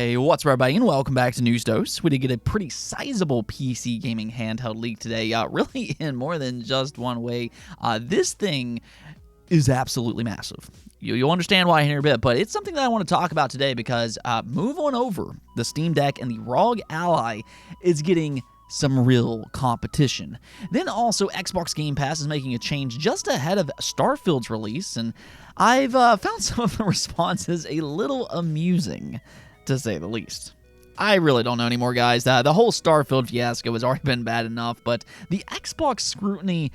Hey, what's up, everybody, and welcome back to News Dose. We did get a pretty sizable PC gaming handheld leak today, really in more than just one way. This thing is absolutely massive. You'll understand why here in a bit, but it's something that I want to talk about today because move on over. The Steam Deck and the ROG Ally is getting some real competition. Then also, Xbox Game Pass is making a change just ahead of Starfield's release, and I've found some of the responses a little amusing, to say the least. I really don't know anymore, guys. The whole Starfield fiasco has already been bad enough, but the Xbox scrutiny,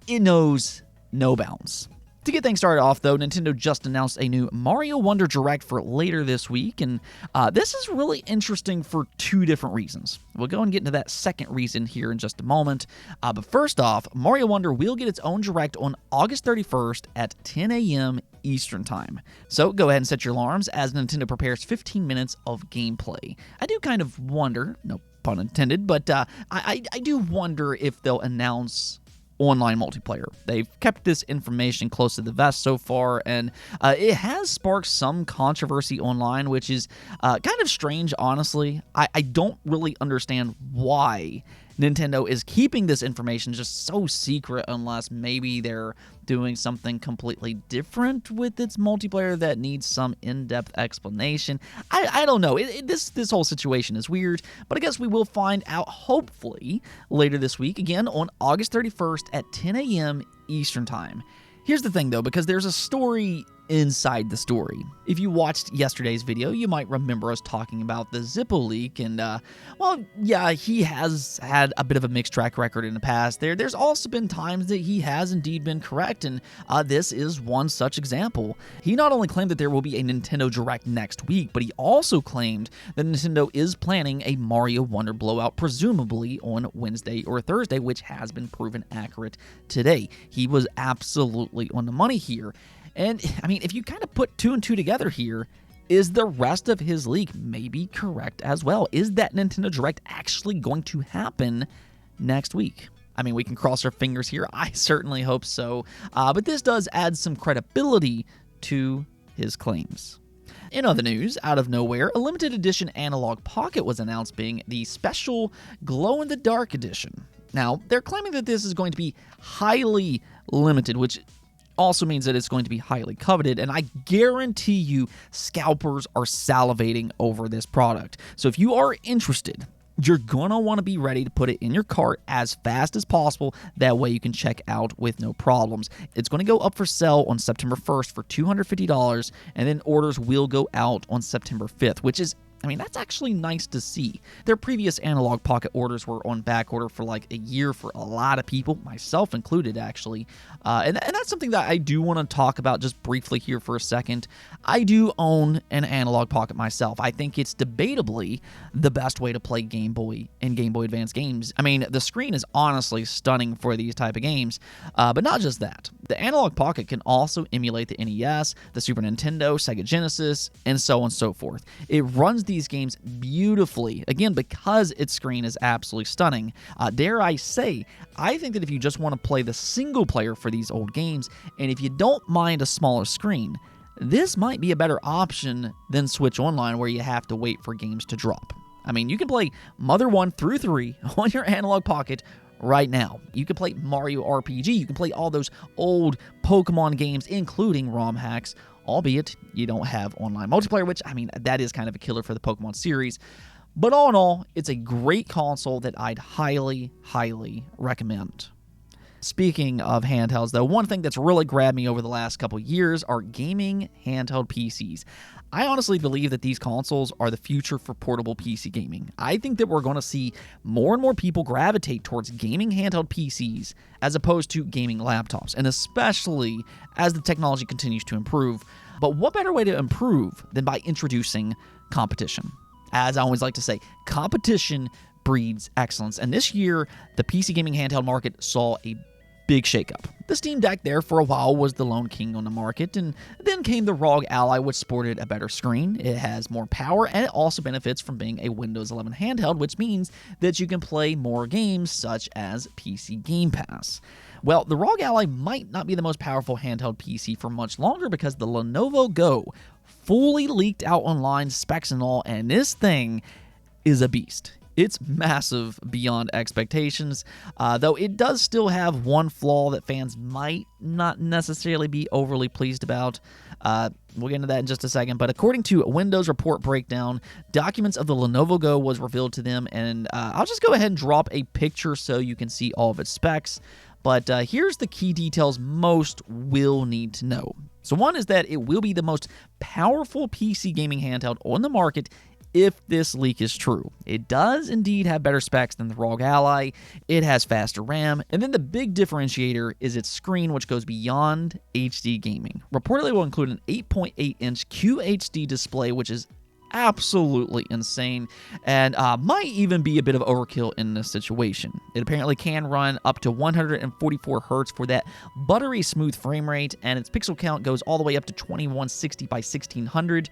it knows no bounds. To get things started off, though, Nintendo just announced a new Mario Wonder Direct for later this week, and this is really interesting for two different reasons. We'll go and get into that second reason here in just a moment, but first off, Mario Wonder will get its own Direct on August 31st at 10 a.m. Eastern Time. So go ahead and set your alarms as Nintendo prepares 15 minutes of gameplay. I do kind of wonder, no pun intended, but I do wonder if they'll announce online multiplayer. They've kept this information close to the vest so far, and it has sparked some controversy online, which is kind of strange, honestly. I don't really understand why Nintendo is keeping this information just so secret, unless maybe they're doing something completely different with its multiplayer that needs some in-depth explanation. I don't know. This whole situation is weird, but I guess we will find out hopefully later this week, again on August 31st at 10 a.m. Eastern Time. Here's the thing, though, because there's a story inside the story. If you watched yesterday's video, you might remember us talking about the Zippo leak, and, well, yeah, he has had a bit of a mixed track record in the past. There's also been times that he has indeed been correct, and this is one such example. He not only claimed that there will be a Nintendo Direct next week, but he also claimed that Nintendo is planning a Mario Wonder blowout, presumably on Wednesday or Thursday, which has been proven accurate today. He was absolutely on the money here. And, I mean, if you kind of put two and two together here, is the rest of his leak maybe correct as well? Is that Nintendo Direct actually going to happen next week? I mean, we can cross our fingers here. I certainly hope so. But this does add some credibility to his claims. In other news, out of nowhere, a limited edition Analogue Pocket was announced, being the special glow-in-the-dark edition. Now, they're claiming that this is going to be highly limited, which also means that it's going to be highly coveted, and I guarantee you scalpers are salivating over this product. So if you are interested, you're going to want to be ready to put it in your cart as fast as possible. That way you can check out with no problems. It's going to go up for sale on September 1st for $250, and then orders will go out on September 5th, which is, I mean, that's actually nice to see. Their previous Analogue Pocket orders were on back order for like a year for a lot of people, myself included, actually. And that's something that I do want to talk about just briefly here for a second. I do own an Analogue Pocket myself. I think it's debatably the best way to play Game Boy and Game Boy Advance games. I mean, the screen is honestly stunning for these type of games, but not just that. The Analogue Pocket can also emulate the NES, the Super Nintendo, Sega Genesis, and so on and so forth. It runs these games beautifully, again, because its screen is absolutely stunning. Dare I say, I think that if you just want to play the single player for these old games, and if you don't mind a smaller screen, this might be a better option than Switch Online, where you have to wait for games to drop. I mean, you can play Mother 1 through 3 on your Analogue Pocket right now. You can play Mario RPG, you can play all those old Pokemon games, including ROM hacks, albeit you don't have online multiplayer, which, I mean, that is kind of a killer for the Pokemon series. But all in all, it's a great console that I'd highly, highly recommend. Speaking of handhelds, though, one thing that's really grabbed me over the last couple years are gaming handheld PCs. I honestly believe that these consoles are the future for portable PC gaming. I think that we're going to see more and more people gravitate towards gaming handheld PCs as opposed to gaming laptops, and especially as the technology continues to improve. But what better way to improve than by introducing competition? As I always like to say, competition breeds excellence, and this year, the PC gaming handheld market saw a big shakeup. The Steam Deck there for a while was the lone king on the market, and then came the ROG Ally, which sported a better screen. It has more power, and it also benefits from being a Windows 11 handheld, which means that you can play more games such as PC Game Pass. Well, the ROG Ally might not be the most powerful handheld PC for much longer because the Lenovo Go fully leaked out online, specs and all, and this thing is a beast. It's massive beyond expectations, though it does still have one flaw that fans might not necessarily be overly pleased about. We'll get into that in just a second, but according to a Windows Report breakdown, documents of the Lenovo Go was revealed to them, and I'll just go ahead and drop a picture so you can see all of its specs. But here's the key details most will need to know. So one is that it will be the most powerful PC gaming handheld on the market if this leak is true. It does indeed have better specs than the ROG Ally, it has faster RAM, and then the big differentiator is its screen, which goes beyond HD gaming. Reportedly will include an 8.8-inch QHD display, which is absolutely insane, and might even be a bit of overkill in this situation. It apparently can run up to 144 Hz for that buttery smooth frame rate, and its pixel count goes all the way up to 2160 by 1600,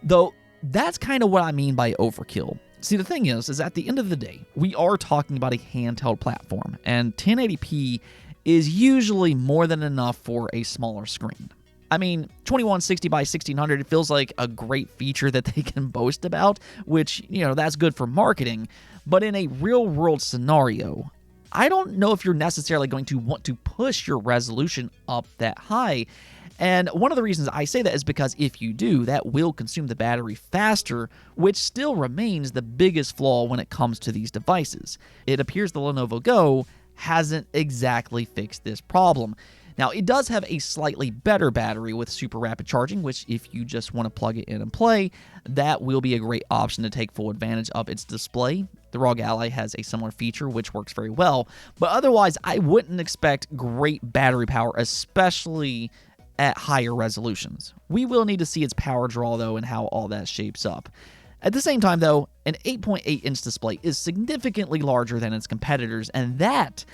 though that's kind of what I mean by overkill. See, the thing is at the end of the day, we are talking about a handheld platform, and 1080p is usually more than enough for a smaller screen. I mean, 2160 by 1600, it feels like a great feature that they can boast about, which, that's good for marketing, but in a real-world scenario, I don't know if you're necessarily going to want to push your resolution up that high. And one of the reasons I say that is because if you do, that will consume the battery faster, which still remains the biggest flaw when it comes to these devices. It appears the Lenovo Go hasn't exactly fixed this problem. Now, it does have a slightly better battery with super rapid charging, which if you just want to plug it in and play, that will be a great option to take full advantage of its display. The ROG Ally has a similar feature, which works very well, but otherwise, I wouldn't expect great battery power, especially at higher resolutions. We will need to see its power draw, though, and how all that shapes up. At the same time, though, an 8.8-inch display is significantly larger than its competitors, and that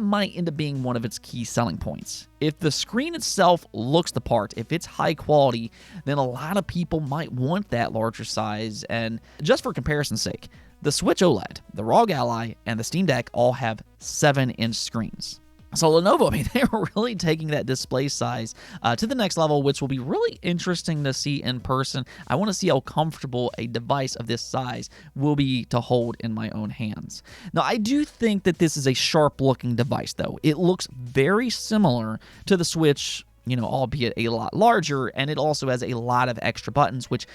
might end up being one of its key selling points. If the screen itself looks the part, if it's high quality, then a lot of people might want that larger size, and just for comparison's sake, the Switch OLED, the ROG Ally, and the Steam Deck all have 7-inch screens. So Lenovo, they're really taking that display size to the next level, which will be really interesting to see in person. I want to see how comfortable a device of this size will be to hold in my own hands. Now, I do think that this is a sharp-looking device, though. It looks very similar to the Switch, albeit a lot larger, and it also has a lot of extra buttons, which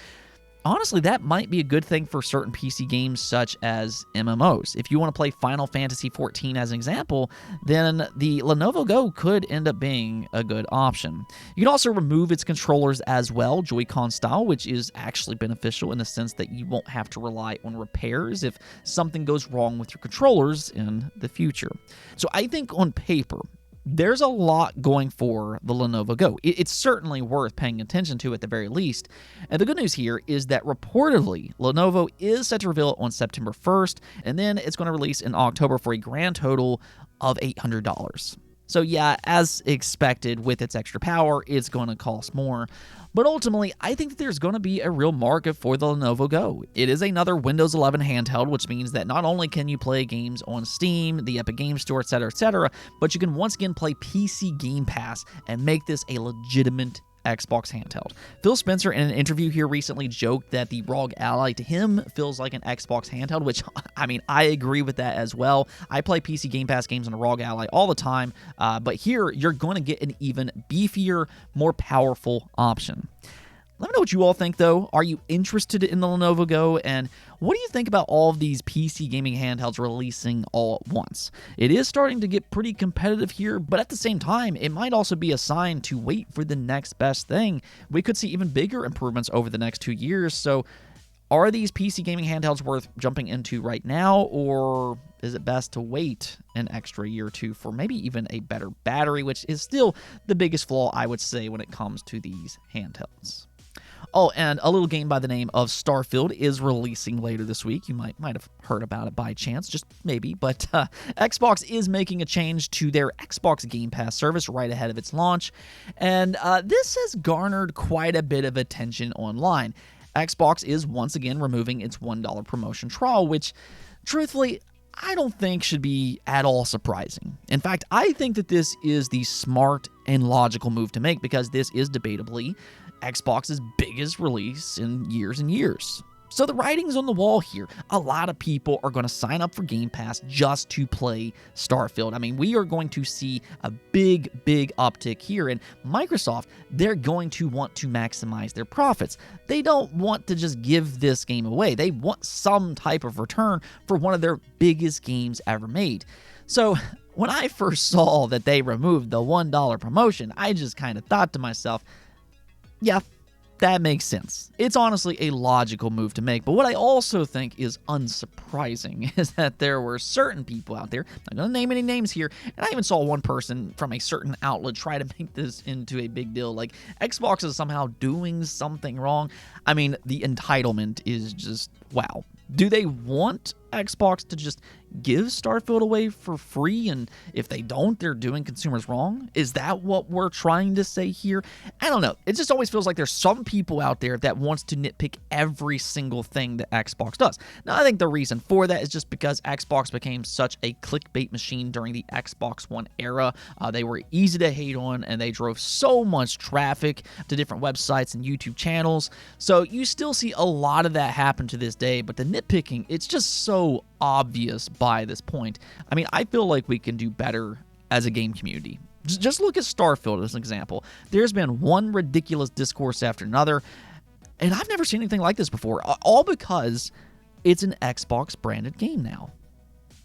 honestly, that might be a good thing for certain PC games such as MMOs. If you want to play Final Fantasy XIV as an example, then the Lenovo Go could end up being a good option. You can also remove its controllers as well, Joy-Con style, which is actually beneficial in the sense that you won't have to rely on repairs if something goes wrong with your controllers in the future. So I think on paper, there's a lot going for the Lenovo Go. It's certainly worth paying attention to at the very least. And the good news here is that reportedly, Lenovo is set to reveal it on September 1st, and then it's going to release in October for a grand total of $800. So yeah, as expected, with its extra power, it's going to cost more. But ultimately, I think that there's going to be a real market for the Lenovo Go. It is another Windows 11 handheld, which means that not only can you play games on Steam, the Epic Games Store, etc., but you can once again play PC Game Pass and make this a legitimate Xbox handheld. Phil Spencer, in an interview here recently, joked that the ROG Ally to him feels like an Xbox handheld, which, I agree with that as well. I play PC Game Pass games on a ROG Ally all the time, but here you're going to get an even beefier, more powerful option. Let me know what you all think, though. Are you interested in the Lenovo Go? And what do you think about all of these PC gaming handhelds releasing all at once? It is starting to get pretty competitive here, but at the same time, it might also be a sign to wait for the next best thing. We could see even bigger improvements over the next 2 years, so are these PC gaming handhelds worth jumping into right now, or is it best to wait an extra year or two for maybe even a better battery, which is still the biggest flaw, I would say, when it comes to these handhelds? Oh, and a little game by the name of Starfield is releasing later this week. You might have heard about it by chance, just maybe. But Xbox is making a change to their Xbox Game Pass service right ahead of its launch. And this has garnered quite a bit of attention online. Xbox is once again removing its $1 promotion trial, which, truthfully, I don't think should be at all surprising. In fact, I think that this is the smart and logical move to make because this is debatably Xbox's biggest release in years and years. So the writing's on the wall here. A lot of people are going to sign up for Game Pass just to play Starfield. I mean, we are going to see a big uptick here. And Microsoft, they're going to want to maximize their profits. They don't want to just give this game away. They want some type of return for one of their biggest games ever made. So when I first saw that they removed the $1 promotion, I just kind of thought to myself, yeah, that makes sense. It's honestly a logical move to make, but what I also think is unsurprising is that there were certain people out there, I'm not going to name any names here, and I even saw one person from a certain outlet try to make this into a big deal, like Xbox is somehow doing something wrong. I mean, the entitlement is just, wow. Do they want Xbox to just give Starfield away for free, and if they don't, they're doing consumers wrong? Is that what we're trying to say here? I don't know. It just always feels like there's some people out there that wants to nitpick every single thing that Xbox does. Now, I think the reason for that is just because Xbox became such a clickbait machine during the Xbox One era. They were easy to hate on, and they drove so much traffic to different websites and YouTube channels. So you still see a lot of that happen to this day, but the nitpicking, it's just so obvious by this point. I mean, I feel like we can do better as a game community. Just look at Starfield as an example. There's been one ridiculous discourse after another, and I've never seen anything like this before, all because it's an Xbox branded game now.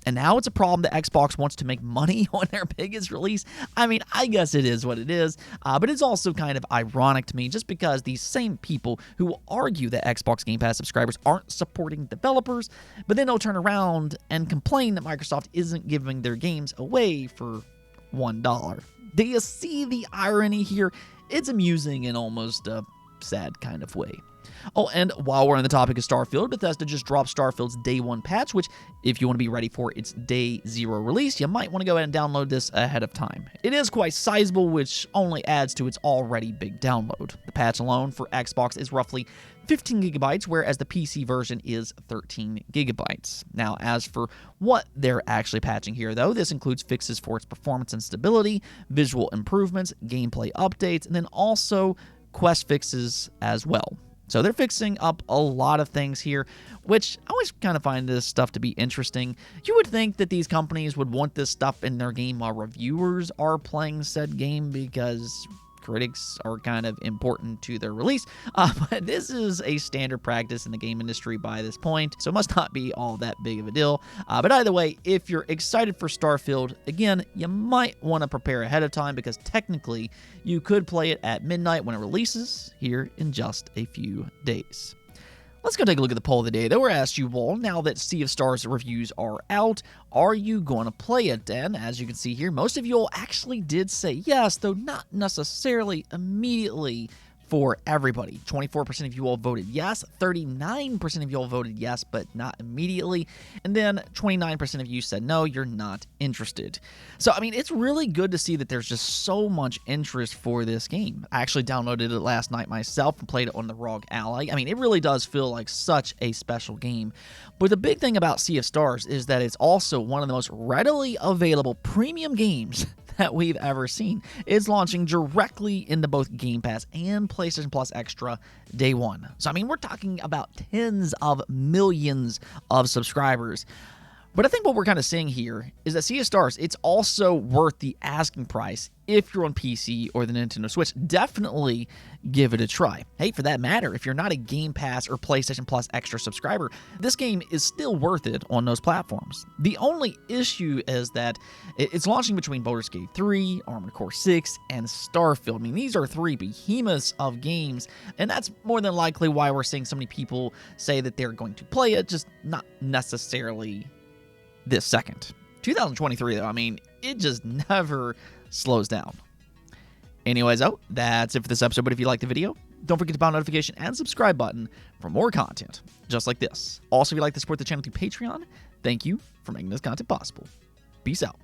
And now it's a problem that Xbox wants to make money on their biggest release. I mean, I guess it is what it is, but it's also kind of ironic to me just because these same people who will argue that Xbox Game Pass subscribers aren't supporting developers, but then they'll turn around and complain that Microsoft isn't giving their games away for $1. Do you see the irony here? It's amusing in almost a sad kind of way. Oh, and while we're on the topic of Starfield, Bethesda just dropped Starfield's Day One patch, which, if you want to be ready for its Day Zero release, you might want to go ahead and download this ahead of time. It is quite sizable, which only adds to its already big download. The patch alone for Xbox is roughly 15 gigabytes, whereas the PC version is 13 gigabytes. Now, as for what they're actually patching here, though, this includes fixes for its performance and stability, visual improvements, gameplay updates, and then also quest fixes as well. So they're fixing up a lot of things here, which I always kind of find this stuff to be interesting. You would think that these companies would want this stuff in their game while reviewers are playing said game because critics are kind of important to their release, but this is a standard practice in the game industry by this point, so it must not be all that big of a deal. But either way, if you're excited for Starfield, again, you might want to prepare ahead of time because technically you could play it at midnight when it releases here in just a few days. Let's go take a look at the poll of the day that we're asked you all. Now that Sea of Stars reviews are out, are you going to play it? And as you can see here, most of you all actually did say yes, though not necessarily immediately for everybody. 24% of you all voted yes, 39% of you all voted yes, but not immediately, and then 29% of you said no, you're not interested. So, I mean, it's really good to see that there's just so much interest for this game. I actually downloaded it last night myself and played it on the ROG Ally. I mean, it really does feel like such a special game. But the big thing about Sea of Stars is that it's also one of the most readily available premium games that we've ever seen. It's launching directly into both Game Pass and PlayStation Plus Extra Day One. So, I mean, we're talking about tens of millions of subscribers. But I think what we're kind of seeing here is that Sea of Stars, it's also worth the asking price if you're on PC or the Nintendo Switch. Definitely give it a try. Hey, for that matter, if you're not a Game Pass or PlayStation Plus Extra subscriber, this game is still worth it on those platforms. The only issue is that it's launching between Baldur's Gate 3, Armored Core 6, and Starfield. I mean, these are three behemoths of games, and that's more than likely why we're seeing so many people say that they're going to play it, just not necessarily this second. 2023, though, I mean, it just never slows down. Anyways, that's it for this episode, but if you liked the video, don't forget to pound notification and subscribe button for more content just like this. Also, if you'd like to support the channel through Patreon, thank you for making this content possible. Peace out.